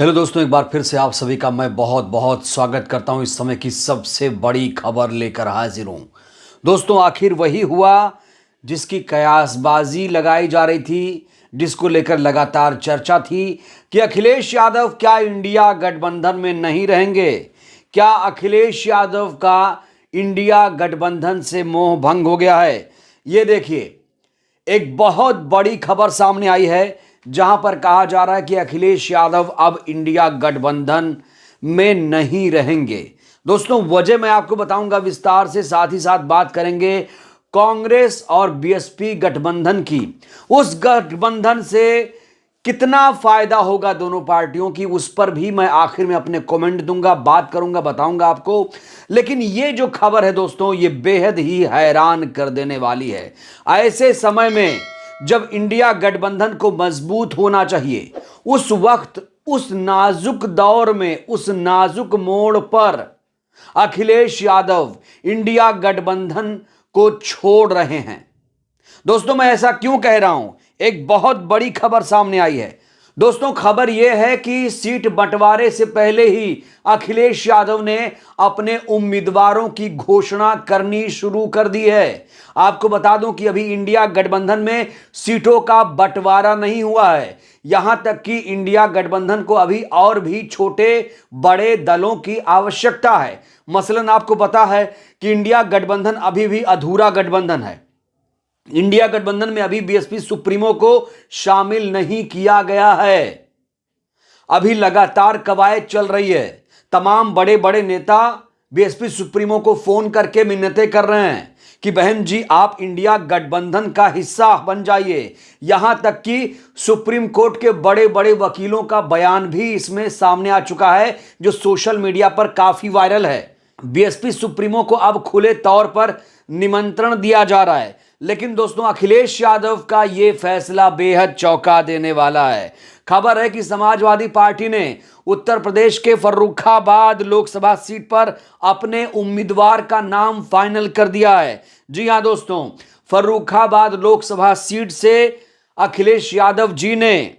Hello दोस्तों, एक बार फिर से आप सभी का मैं बहुत बहुत स्वागत करता हूं। इस समय की सबसे बड़ी खबर लेकर हाजिर हूं। दोस्तों, आखिर वही हुआ जिसकी कयासबाजी लगाई जा रही थी, जिसको लेकर लगातार चर्चा थी कि अखिलेश यादव क्या इंडिया गठबंधन में नहीं रहेंगे। क्या अखिलेश यादव का इंडिया गठबंधन से मोह भंग हो गया है। ये देखिए, एक बहुत बड़ी खबर सामने आई है जहां पर कहा जा रहा है कि अखिलेश यादव अब इंडिया गठबंधन में नहीं रहेंगे। दोस्तों, वजह मैं आपको बताऊंगा विस्तार से, साथ ही साथ बात करेंगे कांग्रेस और बीएसपी गठबंधन की। उस गठबंधन से कितना फायदा होगा दोनों पार्टियों की, उस पर भी मैं आखिर में अपने कमेंट दूंगा, बात करूंगा, बताऊंगा आपको। लेकिन ये जो खबर है दोस्तों, ये बेहद ही हैरान कर देने वाली है। ऐसे समय में जब इंडिया गठबंधन को मजबूत होना चाहिए, उस वक्त, उस नाजुक दौर में, उस नाजुक मोड़ पर अखिलेश यादव इंडिया गठबंधन को छोड़ रहे हैं। दोस्तों, मैं ऐसा क्यों कह रहा हूं? एक बहुत बड़ी खबर सामने आई है। दोस्तों, खबर यह है कि सीट बंटवारे से पहले ही अखिलेश यादव ने अपने उम्मीदवारों की घोषणा करनी शुरू कर दी है। आपको बता दूं कि अभी इंडिया गठबंधन में सीटों का बंटवारा नहीं हुआ है। यहां तक कि इंडिया गठबंधन को अभी और भी छोटे बड़े दलों की आवश्यकता है। मसलन आपको पता है कि इंडिया गठबंधन अभी भी अधूरा गठबंधन है। इंडिया गठबंधन में अभी बीएसपी सुप्रीमो को शामिल नहीं किया गया है। अभी लगातार कवायद चल रही है। तमाम बड़े बड़े नेता बीएसपी सुप्रीमो को फोन करके मिन्नतें कर रहे हैं कि बहन जी, आप इंडिया गठबंधन का हिस्सा बन जाइए। यहां तक कि सुप्रीम कोर्ट के बड़े बड़े वकीलों का बयान भी इसमें सामने आ चुका है, जो सोशल मीडिया पर काफी वायरल है। बीएसपी सुप्रीमो को अब खुले तौर पर निमंत्रण दिया जा रहा है। लेकिन दोस्तों, अखिलेश यादव का यह फैसला बेहद चौंका देने वाला है। खबर है कि समाजवादी पार्टी ने उत्तर प्रदेश के फर्रुखाबाद लोकसभा सीट पर अपने उम्मीदवार का नाम फाइनल कर दिया है। जी हां दोस्तों, फर्रुखाबाद लोकसभा सीट से अखिलेश यादव जी ने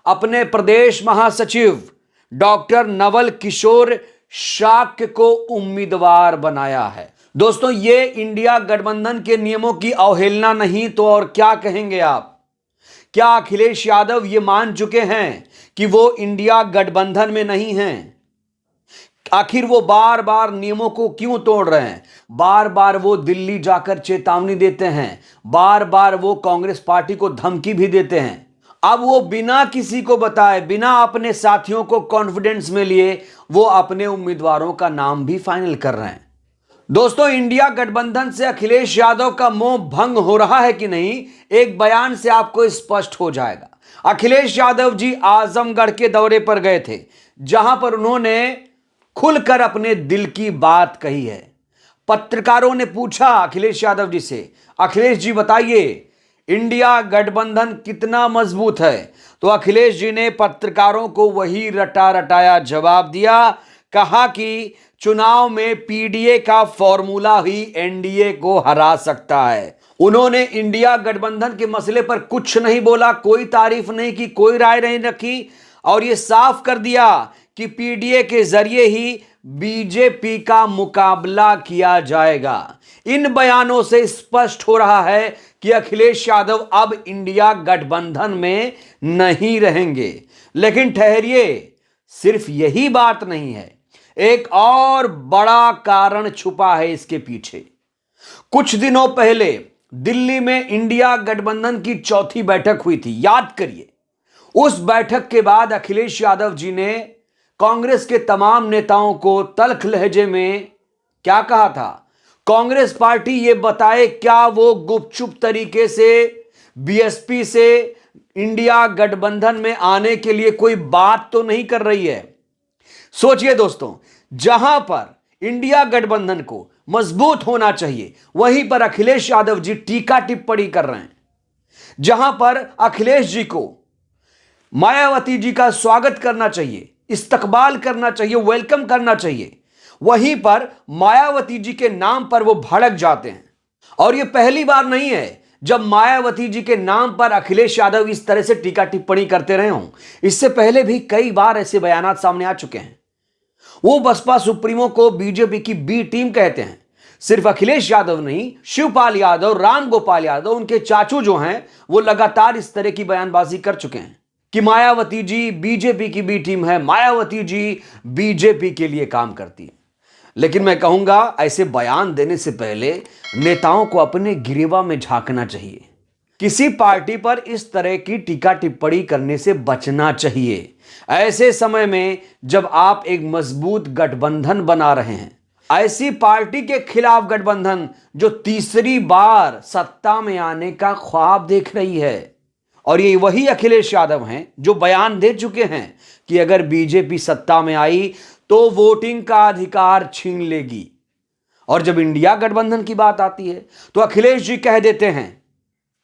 अपने प्रदेश महासचिव डॉक्टर नवल किशोर शाक्य को उम्मीदवार बनाया है। दोस्तों, ये इंडिया गठबंधन के नियमों की अवहेलना नहीं तो और क्या कहेंगे आप? क्या अखिलेश यादव ये मान चुके हैं कि वो इंडिया गठबंधन में नहीं हैं? आखिर वो बार बार नियमों को क्यों तोड़ रहे हैं? बार बार वो दिल्ली जाकर चेतावनी देते हैं, बार बार वो कांग्रेस पार्टी को धमकी भी देते हैं। अब वो बिना किसी को बताए, बिना अपने साथियों को कॉन्फिडेंस में लिए, वो अपने उम्मीदवारों का नाम भी फाइनल कर रहे हैं। दोस्तों, इंडिया गठबंधन से अखिलेश यादव का मोह भंग हो रहा है कि नहीं, एक बयान से आपको स्पष्ट हो जाएगा। अखिलेश यादव जी आजमगढ़ के दौरे पर गए थे, जहां पर उन्होंने खुलकर अपने दिल की बात कही है। पत्रकारों ने पूछा अखिलेश यादव जी से, अखिलेश जी बताइए, इंडिया गठबंधन कितना मजबूत है? तो अखिलेश जी ने पत्रकारों को वही रटा रटाया जवाब दिया। कहा कि चुनाव में पीडीए का फॉर्मूला ही एनडीए को हरा सकता है। उन्होंने इंडिया गठबंधन के मसले पर कुछ नहीं बोला, कोई तारीफ नहीं की, कोई राय नहीं रखी, और यह साफ कर दिया कि पीडीए के जरिए ही बीजेपी का मुकाबला किया जाएगा। इन बयानों से स्पष्ट हो रहा है कि अखिलेश यादव अब इंडिया गठबंधन में नहीं रहेंगे। लेकिन ठहरिए, सिर्फ यही बात नहीं है, एक और बड़ा कारण छुपा है इसके पीछे। कुछ दिनों पहले दिल्ली में इंडिया गठबंधन की चौथी बैठक हुई थी, याद करिए। उस बैठक के बाद अखिलेश यादव जी ने कांग्रेस के तमाम नेताओं को तल्ख लहजे में क्या कहा था? कांग्रेस पार्टी ये बताए क्या वो गुपचुप तरीके से बीएसपी से इंडिया गठबंधन में आने के लिए कोई बात तो नहीं कर रही है। सोचिए दोस्तों, जहां पर इंडिया गठबंधन को मजबूत होना चाहिए, वहीं पर अखिलेश यादव जी टीका टिप्पणी कर रहे हैं। जहां पर अखिलेश जी को मायावती जी का स्वागत करना चाहिए, इस्तकबाल करना चाहिए, वेलकम करना चाहिए, वहीं पर मायावती जी के नाम पर वो भड़क जाते हैं। और ये पहली बार नहीं है जब मायावती जी के नाम पर अखिलेश यादव इस तरह से टीका टिप्पणी करते रहे हों। इससे पहले भी कई बार ऐसे बयानात सामने आ चुके हैं। वो बसपा सुप्रीमो को बीजेपी की बी टीम कहते हैं। सिर्फ अखिलेश यादव नहीं, शिवपाल यादव, राम गोपाल यादव, उनके चाचू जो हैं, वो लगातार इस तरह की बयानबाजी कर चुके हैं कि मायावती जी बीजेपी की बी टीम है, मायावती जी बीजेपी के लिए काम करती है। लेकिन मैं कहूंगा, ऐसे बयान देने से पहले नेताओं को अपने गिरेवा में झांकना चाहिए। किसी पार्टी पर इस तरह की टीका टिप्पणी करने से बचना चाहिए। ऐसे समय में जब आप एक मजबूत गठबंधन बना रहे हैं, ऐसी पार्टी के खिलाफ गठबंधन जो तीसरी बार सत्ता में आने का ख्वाब देख रही है, और ये वही अखिलेश यादव हैं जो बयान दे चुके हैं कि अगर बीजेपी सत्ता में आई तो वोटिंग का अधिकार छीन लेगी। और जब इंडिया गठबंधन की बात आती है तो अखिलेश जी कह देते हैं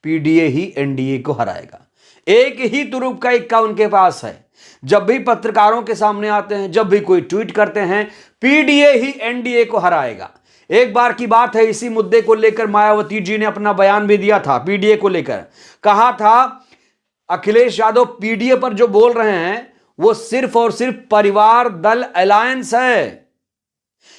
पीडीए ही एनडीए को हराएगा। एक ही तुरुप का इक्का उनके पास है। जब भी पत्रकारों के सामने आते हैं, जब भी कोई ट्वीट करते हैं, पीडीए ही एनडीए को हराएगा। एक बार की बात है, इसी मुद्दे को लेकर मायावती जी ने अपना बयान भी दिया था। पीडीए को लेकर कहा था अखिलेश यादव पीडीए पर जो बोल रहे हैं वो सिर्फ और सिर्फ परिवार दल अलायंस है।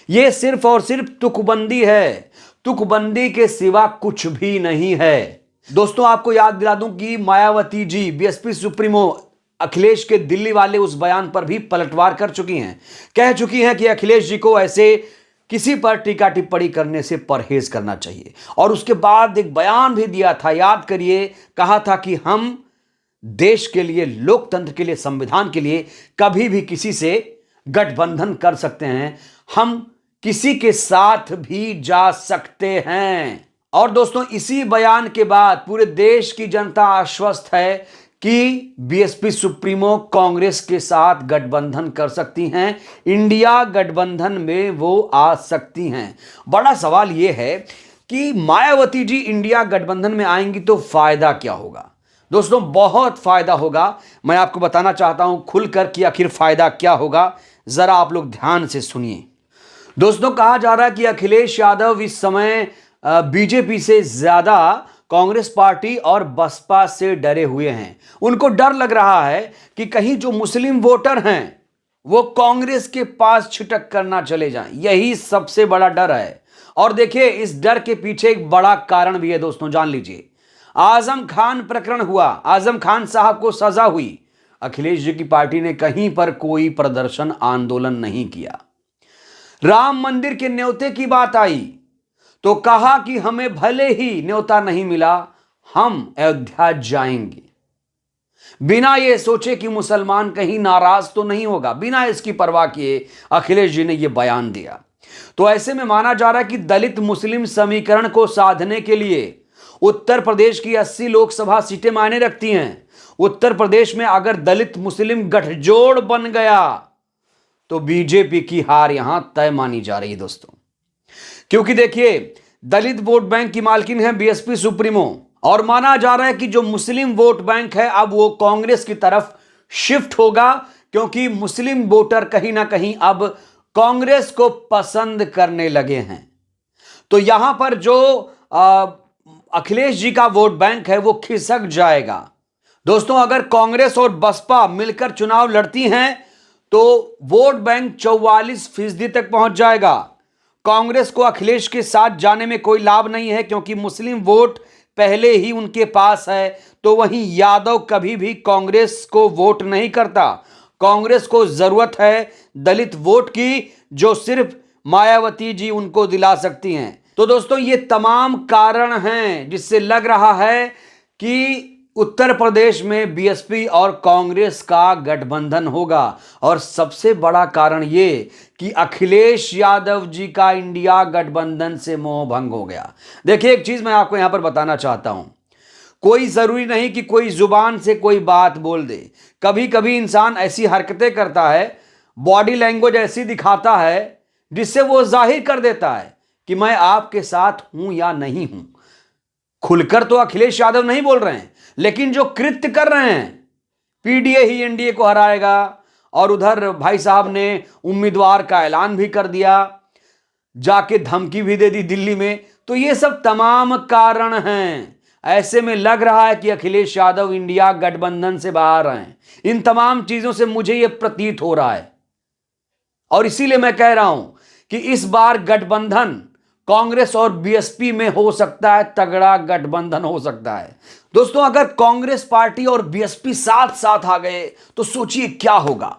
ये सिर्फ और सिर्फ तुकबंदी है, तुकबंदी के सिवा कुछ भी नहीं है। दोस्तों, आपको याद दिला दूं कि मायावती जी बीएसपी सुप्रीमो अखिलेश के दिल्ली वाले उस बयान पर भी पलटवार कर चुकी हैं। कह चुकी हैं कि अखिलेश जी को ऐसे किसी पर टीका टिप्पणी करने से परहेज करना चाहिए। और उसके बाद एक बयान भी दिया था, याद करिए, कहा था कि हम देश के लिए, लोकतंत्र के लिए, संविधान के लिए कभी भी किसी से गठबंधन कर सकते हैं, हम किसी के साथ भी जा सकते हैं। और दोस्तों, इसी बयान के बाद पूरे देश की जनता आश्वस्त है कि बीएसपी सुप्रीमो कांग्रेस के साथ गठबंधन कर सकती हैं, इंडिया गठबंधन में वो आ सकती हैं। बड़ा सवाल यह है कि मायावती जी इंडिया गठबंधन में आएंगी तो फायदा क्या होगा। दोस्तों, बहुत फायदा होगा। मैं आपको बताना चाहता हूं खुलकर कि आखिर फायदा क्या होगा। जरा आप लोग ध्यान से सुनिए। दोस्तों, कहा जा रहा है कि अखिलेश यादव इस समय बीजेपी से ज्यादा कांग्रेस पार्टी और बसपा से डरे हुए हैं। उनको डर लग रहा है कि कहीं जो मुस्लिम वोटर हैं वो कांग्रेस के पास छिटक करना चले जाएं। यही सबसे बड़ा डर है। और देखिए, इस डर के पीछे एक बड़ा कारण भी है। दोस्तों, जान लीजिए, आजम खान प्रकरण हुआ, आजम खान साहब को सजा हुई, अखिलेश जी की पार्टी ने कहीं पर कोई प्रदर्शन आंदोलन नहीं किया। राम मंदिर के न्योते की बात आई तो कहा कि हमें भले ही न्योता नहीं मिला, हम अयोध्या जाएंगे। बिना यह सोचे कि मुसलमान कहीं नाराज तो नहीं होगा, बिना इसकी परवाह किए अखिलेश जी ने यह बयान दिया। तो ऐसे में माना जा रहा है कि दलित मुस्लिम समीकरण को साधने के लिए उत्तर प्रदेश की 80 लोकसभा सीटें मायने रखती हैं। उत्तर प्रदेश में अगर दलित मुस्लिम गठजोड़ बन गया तो बीजेपी की हार यहां तय मानी जा रही है दोस्तों। क्योंकि देखिए, दलित वोट बैंक की मालकिन है बीएसपी सुप्रीमो, और माना जा रहा है कि जो मुस्लिम वोट बैंक है अब वो कांग्रेस की तरफ शिफ्ट होगा, क्योंकि मुस्लिम वोटर कहीं ना कहीं अब कांग्रेस को पसंद करने लगे हैं। तो यहां पर जो अखिलेश जी का वोट बैंक है वो खिसक जाएगा। दोस्तों, अगर कांग्रेस और बसपा मिलकर चुनाव लड़ती हैं तो वोट बैंक 44% तक पहुंच जाएगा। कांग्रेस को अखिलेश के साथ जाने में कोई लाभ नहीं है, क्योंकि मुस्लिम वोट पहले ही उनके पास है। तो वहीं यादव कभी भी कांग्रेस को वोट नहीं करता। कांग्रेस को जरूरत है दलित वोट की, जो सिर्फ मायावती जी उनको दिला सकती हैं। तो दोस्तों, ये तमाम कारण हैं जिससे लग रहा है कि उत्तर प्रदेश में बीएसपी और कांग्रेस का गठबंधन होगा। और सबसे बड़ा कारण ये कि अखिलेश यादव जी का इंडिया गठबंधन से मोह भंग हो गया। देखिए, एक चीज मैं आपको यहां पर बताना चाहता हूं, कोई जरूरी नहीं कि कोई जुबान से कोई बात बोल दे। कभी कभी इंसान ऐसी हरकतें करता है, बॉडी लैंग्वेज ऐसी दिखाता है जिससे वो जाहिर कर देता है कि मैं आपके साथ हूं या नहीं हूं। खुलकर तो अखिलेश यादव नहीं बोल रहे हैं, लेकिन जो कृत्य कर रहे हैं, पीडीए ही एनडीए को हराएगा, और उधर भाई साहब ने उम्मीदवार का ऐलान भी कर दिया, जाके धमकी भी दे दी दिल्ली में। तो ये सब तमाम कारण हैं। ऐसे में लग रहा है कि अखिलेश यादव इंडिया गठबंधन से बाहर हैं। इन तमाम चीजों से मुझे यह प्रतीत हो रहा है और इसीलिए मैं कह रहा हूं कि इस बार गठबंधन कांग्रेस और बीएसपी में हो सकता है, तगड़ा गठबंधन हो सकता है। दोस्तों, अगर कांग्रेस पार्टी और बीएसपी साथ साथ आ गए तो सोचिए क्या होगा।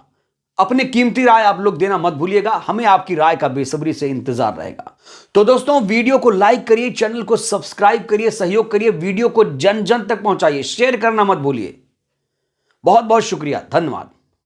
अपनी कीमती राय आप लोग देना मत भूलिएगा, हमें आपकी राय का बेसब्री से इंतजार रहेगा। तो दोस्तों, वीडियो को लाइक करिए, चैनल को सब्सक्राइब करिए, सहयोग करिए, वीडियो को जन जन तक पहुंचाइए, शेयर करना मत भूलिए। बहुत बहुत शुक्रिया, धन्यवाद।